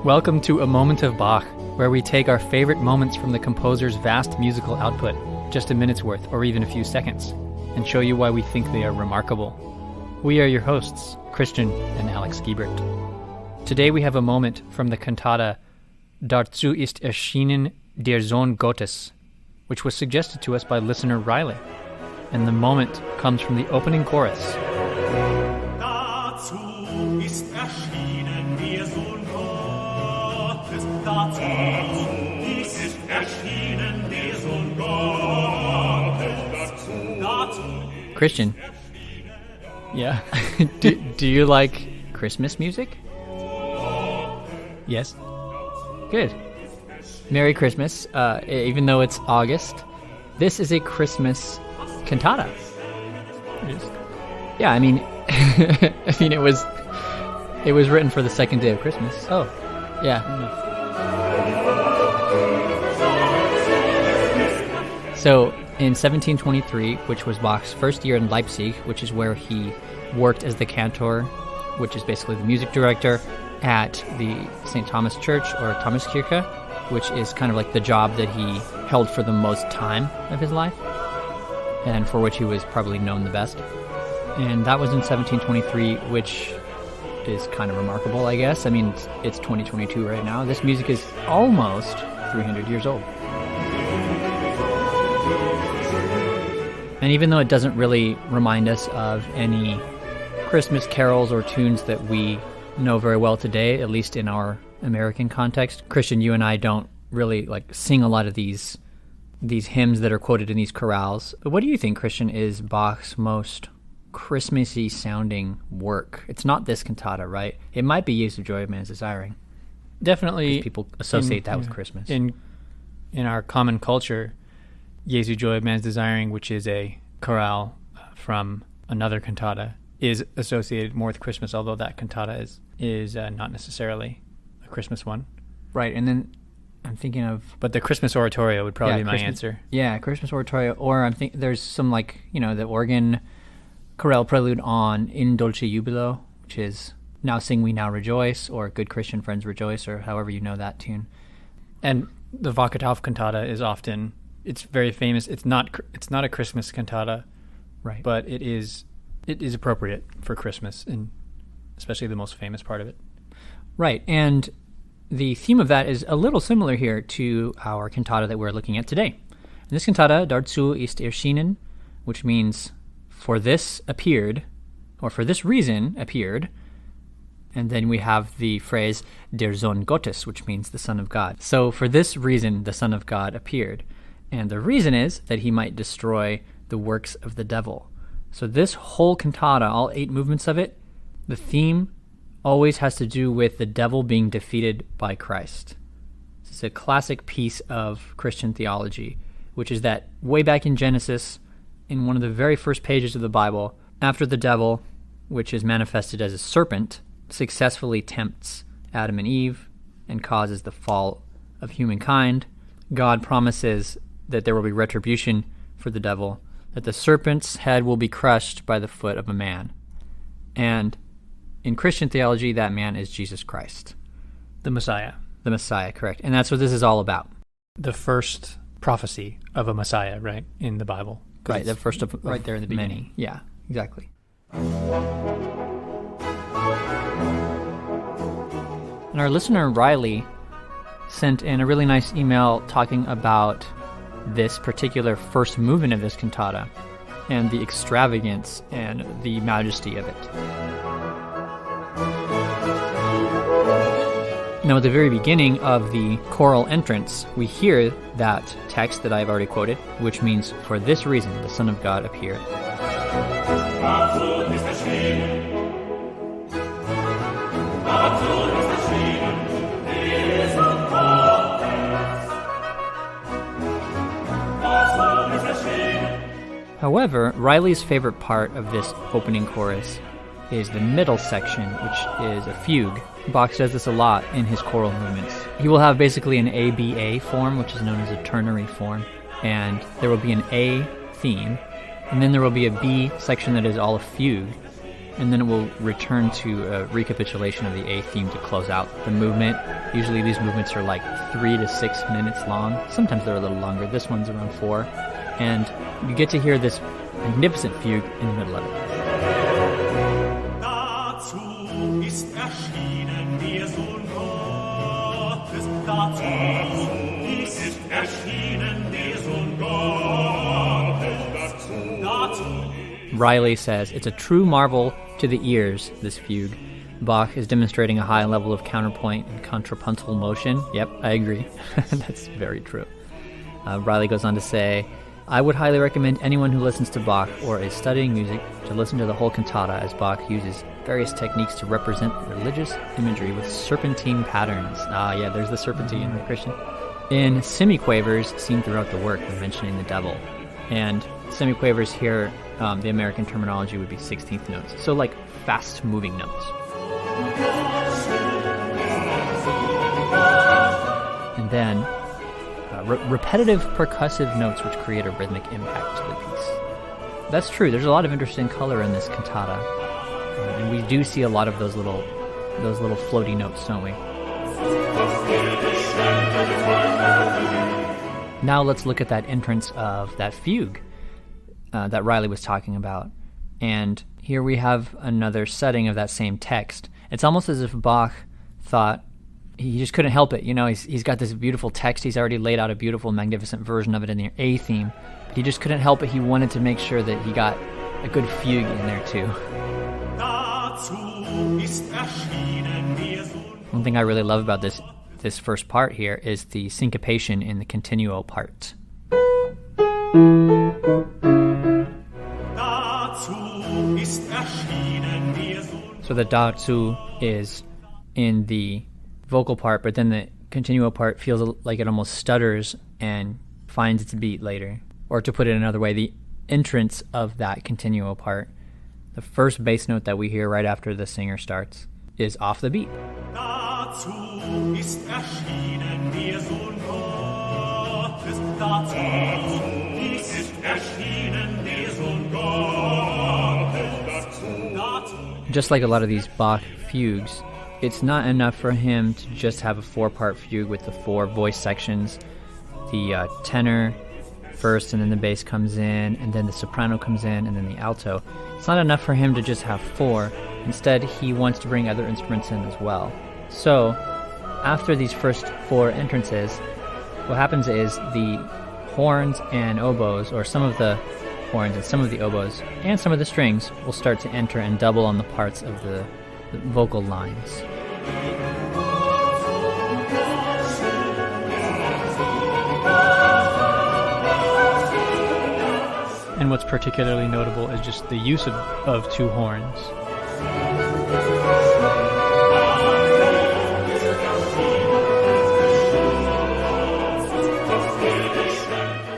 Welcome to A Moment of Bach, where we take our favorite moments from the composer's vast musical output, just a minute's worth or even a few seconds, and show you why we think they are remarkable. We are your hosts, Christian and Alex Giebert. Today we have a moment from the cantata Darzu ist erschienen der Sohn Gottes, which was suggested to us by listener Riley. And the moment comes from the opening chorus. Darzu ist erschienen der Sohn Gottes. Darzu ist erschienen der Sohn Gottes. Christian, yeah, do you like Christmas music? Yes? Good. Merry Christmas. Even though it's August, this is a Christmas cantata. Yeah, I mean, it was written for the second day of Christmas. Oh, yeah. So in 1723, which was Bach's first year in Leipzig, which is where he worked as the cantor, which is basically the music director at the St. Thomas Church or Thomaskirche, which is kind of like the job that he held for the most time of his life and for which he was probably known the best. And that was in 1723, which is kind of remarkable, I guess. I mean, it's 2022 right now. This music is almost 300 years old. And even though it doesn't really remind us of any Christmas carols or tunes that we know very well today, at least in our American context, Christian, you and I don't really sing a lot of these hymns that are quoted in these chorales. What do you think, Christian, is Bach's most Christmassy sounding work? It's not this cantata, right? It might be Jesu Joy of Man's Desiring. Definitely, people associate that with Christmas. In our common culture, Jesu Joy of Man's Desiring, which is a chorale from another cantata, is associated more with Christmas, although that cantata is not necessarily a Christmas one. Right, and then I'm thinking of... But the Christmas oratorio would probably be my answer. Yeah, Christmas oratorio, or I'm thinking there's some the organ chorale prelude on In Dulce Jubilo, which is Now Sing We Now Rejoice, or Good Christian Friends Rejoice, or however you know that tune. And the Wachetauf cantata is often... It's very famous. It's not a Christmas cantata, right? But it is appropriate for Christmas, and especially the most famous part of it. Right, and the theme of that is a little similar here to our cantata that we're looking at today. In this cantata, Darzu ist erschienen, which means for this appeared, or for this reason appeared, and then we have the phrase der Sohn Gottes, which means the Son of God. So for this reason, the Son of God appeared. And the reason is that he might destroy the works of the devil. So this whole cantata, all 8 movements of it, the theme always has to do with the devil being defeated by Christ. It's a classic piece of Christian theology, which is that way back in Genesis, in one of the very first pages of the Bible, after the devil, which is manifested as a serpent, successfully tempts Adam and Eve and causes the fall of humankind, God promises that there will be retribution for the devil, that the serpent's head will be crushed by the foot of a man. And in Christian theology, that man is Jesus Christ. The Messiah. The Messiah, correct. And that's what this is all about. The first prophecy of a Messiah, right, in the Bible. Right, the first of right there in the beginning. Many. Yeah, exactly. And our listener, Riley, sent in a really nice email talking about this particular first movement of this cantata and the extravagance and the majesty of it. Now, at the very beginning of the choral entrance, we hear that text that I've already quoted, which means, for this reason, the Son of God appeared. However, Riley's favorite part of this opening chorus is the middle section, which is a fugue. Bach does this a lot in his choral movements. He will have basically an ABA form, which is known as a ternary form, and there will be an A theme, and then there will be a B section that is all a fugue, and then it will return to a recapitulation of the A theme to close out the movement. Usually these movements are like 3 to 6 minutes long. Sometimes they're a little longer. This one's around 4. And you get to hear this magnificent fugue in the middle of it. Darzu ist erschienen der Sohn Gottes. Darzu ist erschienen der Sohn Gottes. Darzu. Riley says, it's a true marvel to the ears, this fugue. Bach is demonstrating a high level of counterpoint and contrapuntal motion. Yep, I agree. That's very true. Riley goes on to say, I would highly recommend anyone who listens to Bach or is studying music to listen to the whole cantata, as Bach uses various techniques to represent religious imagery with serpentine patterns. Yeah, there's the serpentine, right, Christian? In semiquavers seen throughout the work when mentioning the devil. And semiquavers here, the American terminology would be 16th notes. So like fast-moving notes. And then repetitive percussive notes which create a rhythmic impact to the piece. That's true. There's a lot of interesting color in this cantata. And we do see a lot of those little floaty notes, don't we? Now let's look at that entrance of that fugue that Riley was talking about. And here we have another setting of that same text. It's almost as if Bach thought he just couldn't help it. You know, he's got this beautiful text. He's already laid out a beautiful, magnificent version of it in the A theme. But he just couldn't help it. He wanted to make sure that he got a good fugue in there too. One thing I really love about this first part here is the syncopation in the continuo part. So the Darzu is in the vocal part, but then the continuo part feels like it almost stutters and finds its beat later. Or to put it another way, the entrance of that continuo part, the first bass note that we hear right after the singer starts, is off the beat. Darzu ist erschienen der Sohn Gottes. Darzu ist erschienen der Sohn Gottes. Just like a lot of these Bach fugues, it's not enough for him to just have a 4-part fugue with the 4 voice sections. The tenor first, and then the bass comes in, and then the soprano comes in, and then the alto. It's not enough for him to just have 4. Instead, he wants to bring other instruments in as well. So, after these first 4 entrances, what happens is the horns and oboes, or some of the horns and some of the oboes, and some of the strings will start to enter and double on the parts of the vocal lines. And what's particularly notable is just the use of 2 horns.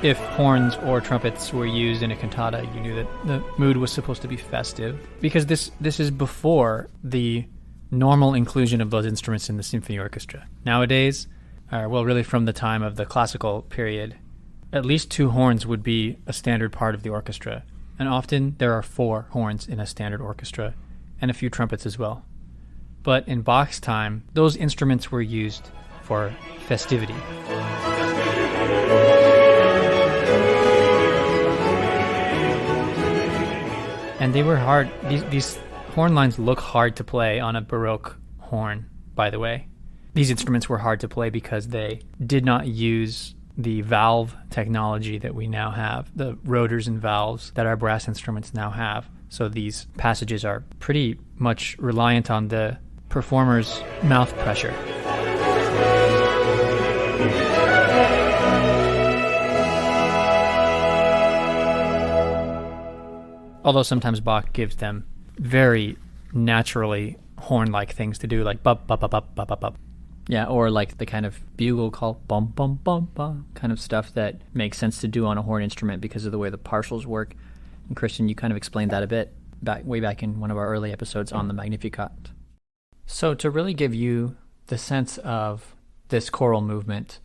If horns or trumpets were used in a cantata, you knew that the mood was supposed to be festive, because this is before the normal inclusion of those instruments in the symphony orchestra. Nowadays, really from the time of the classical period, at least 2 horns would be a standard part of the orchestra, and often there are 4 horns in a standard orchestra, and a few trumpets as well. But in Bach's time, those instruments were used for festivity. And they were hard. These horn lines look hard to play on a Baroque horn, by the way. These instruments were hard to play because they did not use the valve technology that we now have, the rotors and valves that our brass instruments now have. So these passages are pretty much reliant on the performer's mouth pressure. Although sometimes Bach gives them very naturally horn-like things to do, like bup, bup, bup, bup, bup, bup, bup. Yeah, or like the kind of bugle call, bum, bum, bum, bum, kind of stuff that makes sense to do on a horn instrument because of the way the partials work. And Christian, you kind of explained that a bit way back in one of our early episodes on the Magnificat. So to really give you the sense of this choral movement,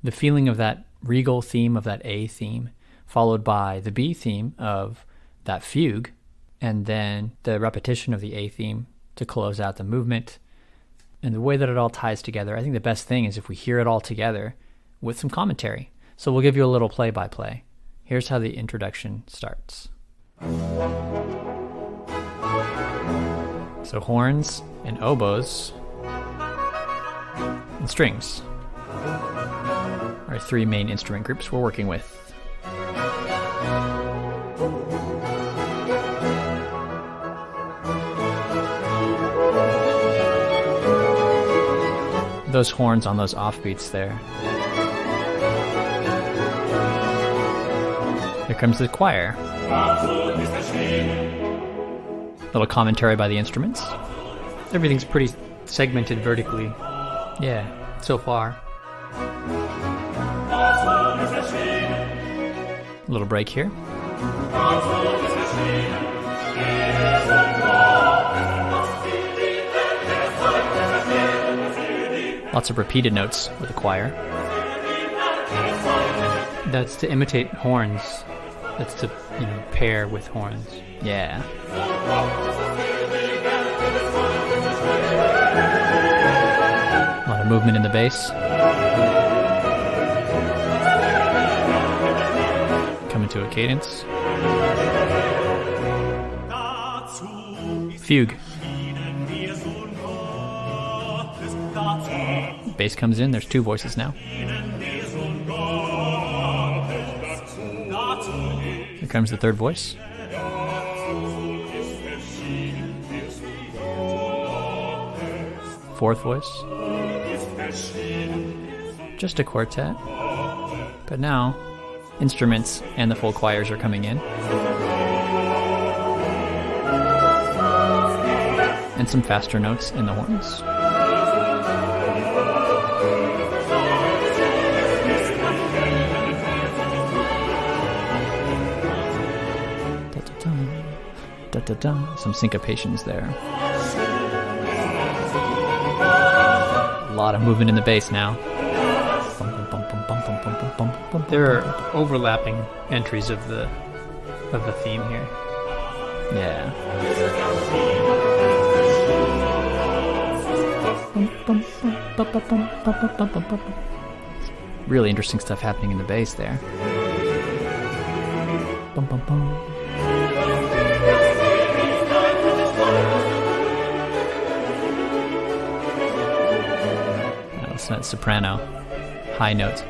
the feeling of that regal theme of that A theme, followed by the B theme of that fugue, and then the repetition of the A theme to close out the movement. And the way that it all ties together, I think the best thing is if we hear it all together with some commentary. So we'll give you a little play-by-play. Here's how the introduction starts. So horns and oboes and strings are three main instrument groups we're working with. Those horns on those offbeats there. Here comes the choir. Little commentary by the instruments. Everything's pretty segmented vertically Yeah. so far. A little break here. Lots of repeated notes with the choir. That's to imitate horns. That's to, pair with horns. Yeah. A lot of movement in the bass. Coming to a cadence. Fugue. Bass comes in, there's two voices now. Here comes the third voice. Fourth voice. Just a quartet. But now, instruments and the full choirs are coming in. And some faster notes in the horns. Some syncopations there. A lot of movement in the bass now. There are overlapping entries of the theme here. Yeah. Really interesting stuff happening in the bass there. Now listen to that soprano, high notes.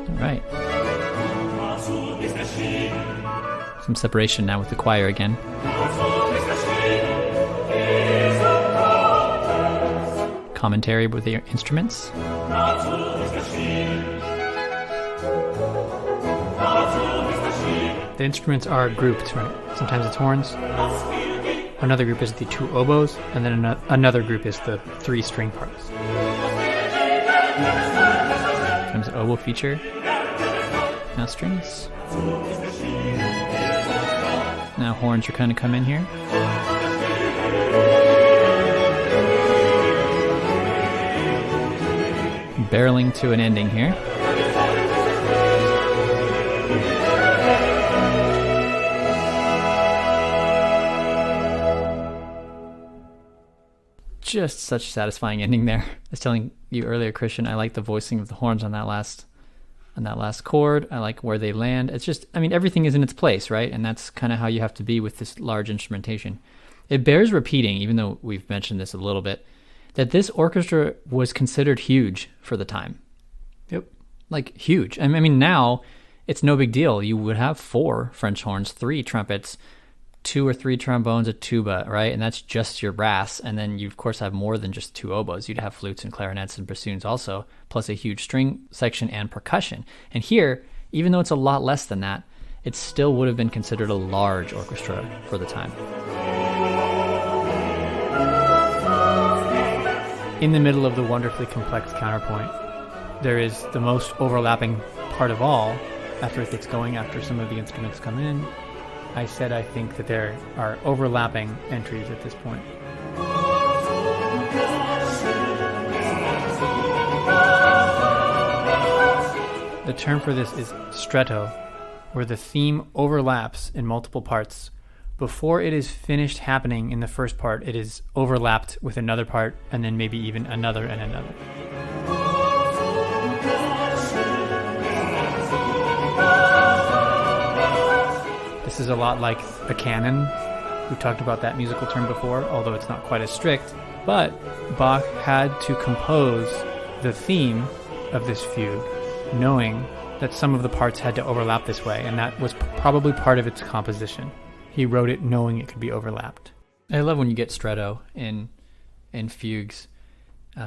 All right. Some separation now with the choir again. Commentary with the instruments. The instruments are grouped, right? Sometimes it's horns. Another group is the two oboes, and then another group is the three string parts. Comes an oboe feature. Now strings. Now horns are kind of come in here. Barreling to an ending here. Just such a satisfying ending there. I was telling you earlier, Christian, I like the voicing of the horns on that last chord. I like where they land. It's just, everything is in its place, right? And that's kind of how you have to be with this large instrumentation. It bears repeating, even though we've mentioned this a little bit, that this orchestra was considered huge for the time. Yep. Like huge. Now it's no big deal. You would have 4 French horns, 3 trumpets, 2 or 3 trombones, a tuba, right? And that's just your brass. And then you, of course, have more than just 2 oboes. You'd have flutes and clarinets and bassoons also, plus a huge string section and percussion. And here, even though it's a lot less than that, it still would have been considered a large orchestra for the time. In the middle of the wonderfully complex counterpoint, there is the most overlapping part of all after it gets going, after some of the instruments come in. I said I think that there are overlapping entries at this point. The term for this is stretto, where the theme overlaps in multiple parts. Before it is finished happening in the first part, it is overlapped with another part, and then maybe even another and another. This is a lot like a canon. We talked about that musical term before, although it's not quite as strict. But Bach had to compose the theme of this fugue, knowing that some of the parts had to overlap this way, and that was probably part of its composition. He wrote it knowing it could be overlapped. I love when you get stretto in fugues.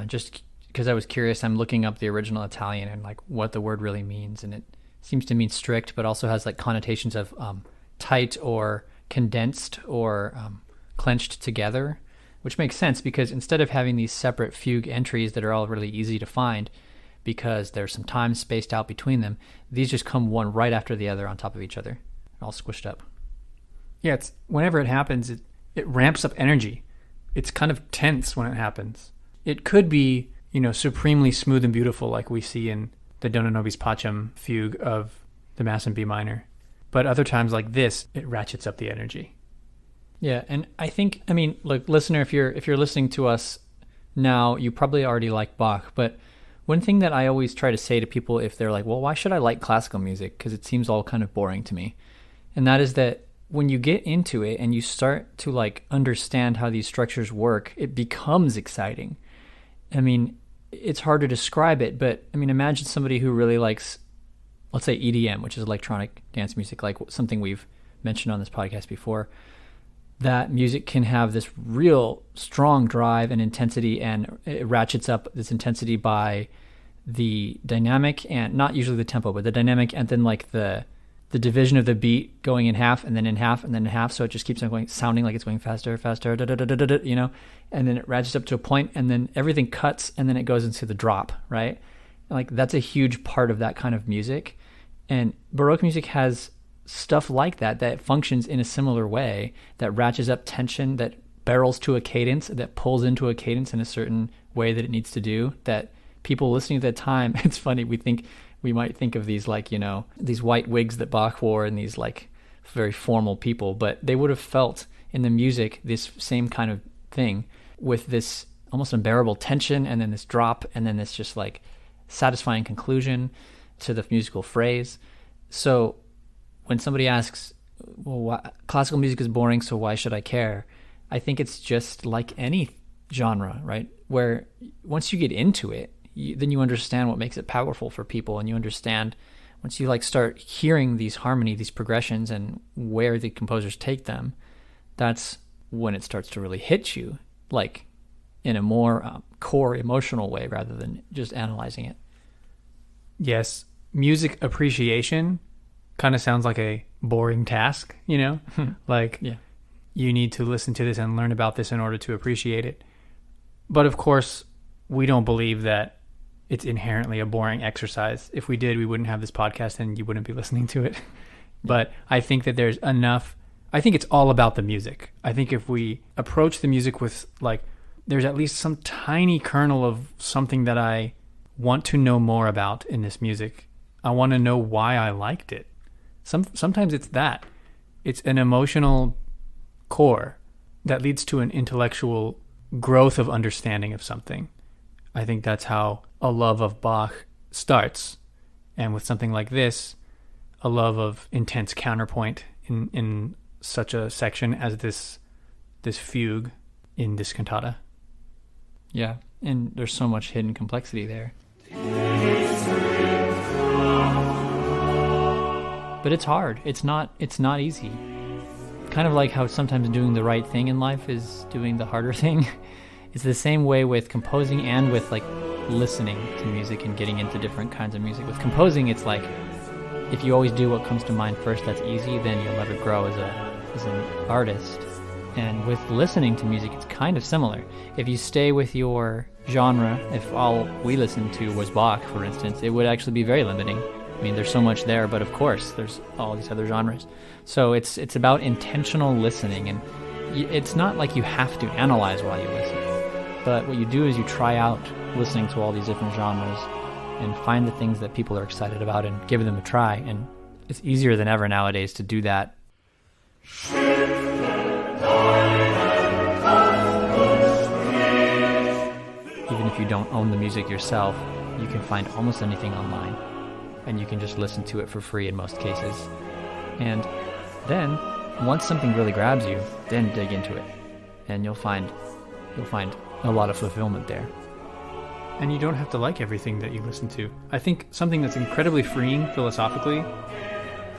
Just because I was curious, I'm looking up the original Italian and like what the word really means, and it seems to mean strict, but also has like connotations of tight or condensed or clenched together, which makes sense because instead of having these separate fugue entries that are all really easy to find because there's some time spaced out between them, these just come one right after the other on top of each other, all squished up. Yeah, it's whenever it happens, it ramps up energy. It's kind of tense when it happens. It could be, supremely smooth and beautiful like we see in the Dona Nobis Pacem fugue of the Mass in B minor. But other times like this, it ratchets up the energy. Yeah, and I think, look, listener, if you're listening to us now, you probably already like Bach, but one thing that I always try to say to people if they're like, well, why should I like classical music? Because it seems all kind of boring to me. And that is that when you get into it and you start to like understand how these structures work, it becomes exciting. It's hard to describe it, but imagine somebody who really likes, let's say EDM, which is electronic dance music, like something we've mentioned on this podcast before. That music can have this real strong drive and intensity, and it ratchets up this intensity by the dynamic, and not usually the tempo, but the dynamic, and then like the division of the beat going in half and then in half and then in half, so it just keeps on going, sounding like it's going faster, and then it ratchets up to a point, and then everything cuts, and then it goes into the drop, right? Like that's a huge part of that kind of music, and Baroque music has stuff like that functions in a similar way, that ratchets up tension, that barrels to a cadence, that pulls into a cadence in a certain way that it needs to do, that people listening at that time, it's funny, we might think of these like, these white wigs that Bach wore and these like very formal people, but they would have felt in the music this same kind of thing with this almost unbearable tension, and then this drop, and then this just like satisfying conclusion to the musical phrase. So when somebody asks, well, classical music is boring, so why should I care? I think it's just like any genre, right? Where once you get into it, then you understand what makes it powerful for people, and you understand once you like start hearing these harmony, these progressions, and where the composers take them, that's when it starts to really hit you, like in a more core emotional way rather than just analyzing it. Yes, music appreciation kind of sounds like a boring task, like yeah. You need to listen to this and learn about this in order to appreciate it. But of course, we don't believe that it's inherently a boring exercise. If we did, we wouldn't have this podcast and you wouldn't be listening to it. But I think that there's enough, I think it's all about the music. I think if we approach the music with like, there's at least some tiny kernel of something that I want to know more about in this music. I want to know why I liked it. Sometimes it's that. It's an emotional core that leads to an intellectual growth of understanding of something. I think that's how a love of Bach starts. And with something like this, a love of intense counterpoint in such a section as this fugue in this cantata. Yeah, and there's so much hidden complexity there. But it's hard. It's not easy. Kind of like how sometimes doing the right thing in life is doing the harder thing. It's the same way with composing and with like listening to music and getting into different kinds of music. With composing, it's like if you always do what comes to mind first, that's easy, then you'll never grow as an artist. And with listening to music, it's kind of similar. If you stay with your genre, if all we listened to was Bach, for instance, it would actually be very limiting. There's so much there, but of course, there's all these other genres. So it's about intentional listening, and it's not like you have to analyze while you listen. But what you do is you try out listening to all these different genres, and find the things that people are excited about and give them a try. And it's easier than ever nowadays to do that. Even if you don't own the music yourself, you can find almost anything online, and you can just listen to it for free in most cases. And then, once something really grabs you, then dig into it, and you'll find a lot of fulfillment there. And you don't have to like everything that you listen to. I think something that's incredibly freeing philosophically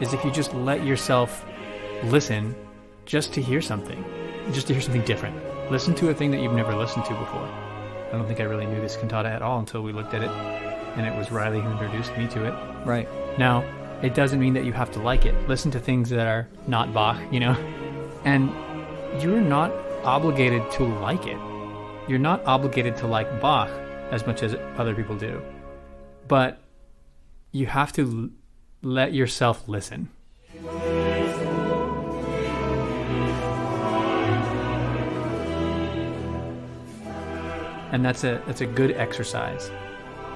is if you just let yourself listen just to hear something different. Listen to a thing that you've never listened to before. I don't think I really knew this cantata at all until we looked at it, and it was Riley who introduced me to it. Right. Now, it doesn't mean that you have to like it. Listen to things that are not Bach, and you're not obligated to like it. You're not obligated to like Bach as much as other people do. But you have to let yourself listen. And that's a good exercise.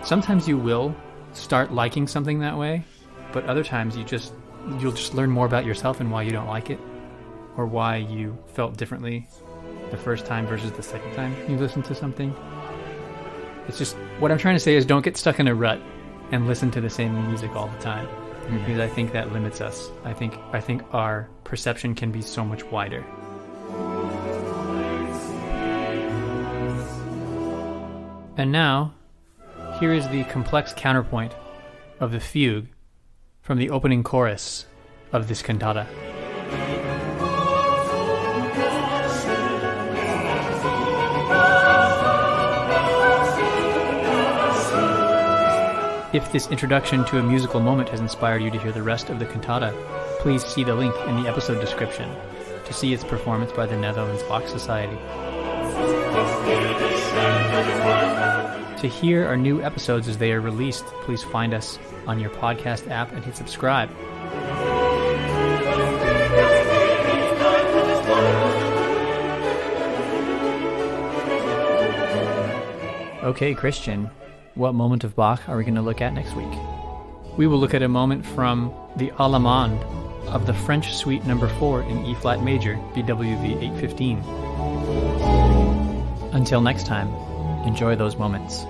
Sometimes you will start liking something that way, but other times you'll just learn more about yourself and why you don't like it, or why you felt differently the first time versus the second time you listened to something. It's just, what I'm trying to say is, don't get stuck in a rut and listen to the same music all the time, because I think that limits us. I think our perception can be so much wider. And now, here is the complex counterpoint of the Fugue from the opening chorus of this cantata. If this introduction to a musical moment has inspired you to hear the rest of the cantata, please see the link in the episode description to see its performance by the Netherlands Bach Society. To hear our new episodes as they are released, please find us on your podcast app and hit subscribe. Okay, Christian, what moment of Bach are we going to look at next week? We will look at a moment from the Allemande of the French Suite No. 4 in E-flat major, BWV 815. Until next time, enjoy those moments.